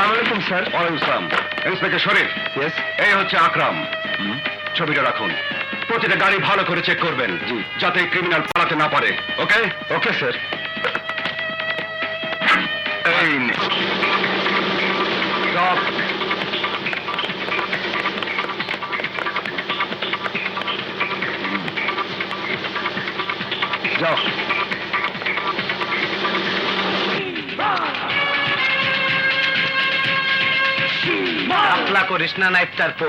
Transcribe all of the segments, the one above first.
আসসালামু আলাইকুম স্যার। ওয়ালাইকুম আসসালাম। ইন্সপেক্টর শরীফ, ইয়েস। এই হচ্ছে আকরাম। ছবিটা রাখুন। প্রতিটা গাড়ি ভালো করে চেক করবেন, জি। যাতে ক্রিমিনাল পালাতে না পারে। ওকে ওকে স্যার। এই নে। Stop. যাও। আপলা করিস না নাইটটার পো,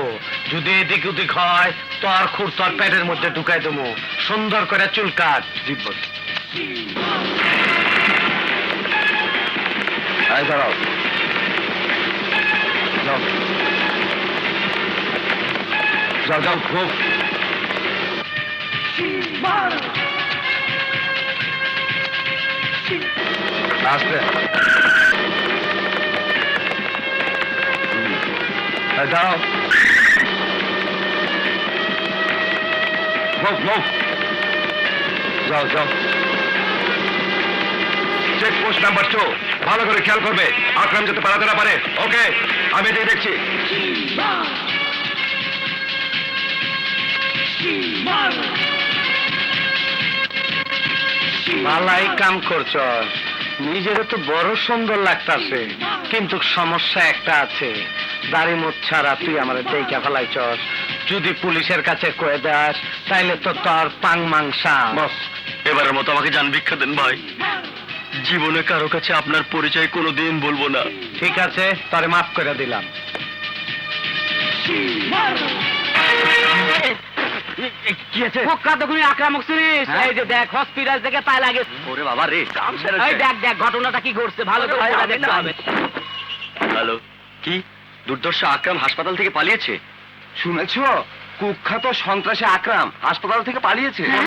যদি এদিক ওদিক হয় তোর খুর তোর পেটের মধ্যে ঢুকাই দেবো। সুন্দর করে চুল কাট। জি বস। এই দাঁড়াও। যাও যাও যাও, খুব আসতে। দাঁড়াও। Move move. যাও যাও। চেক পোস্ট নাম্বার 2, ভালো করে খেয়াল করবে, আকরাম যাতে পালাতে না পারে। ওকে, আমি এদিকে দেখছি। ভালাই কাম করছ, নিজের তো বড় সুন্দর লাগতাছে, কিন্তু সমস্যা একটা আছে। দাড়ি মুখ ছাড়া তুই আমার দেখা ফেলাইছস। যদি পুলিশের কাছে কয়ে দাস তাইলে তো তোর পাং মাংসা। বস, এবারের মতো আমাকে জান ভিক্ষা দেন ভাই। জীবনে কারো কাছে আপনার পরিচয় কোনোদিন বলবো না। ঠিক আছে, তোরে মাফ করে দিলাম। কি আছে? আক্রামক শুনিস? এই যে দেখ, হসপিটাল থেকে পায় লাগে। ওরে বাবা রে, কাম সেরে এই দেখ দেখ ঘটনাটা কি ঘটছে, ভালো করে পুরো দেখতে হবে। হ্যালো, কি দুর্দর্শ আকরাম হাসপাতাল থেকে পালিয়েছে? শুনেছ? কুখ্যাত সন্ত্রাসী আকরাম হাসপাতাল থেকে পালিয়েছে।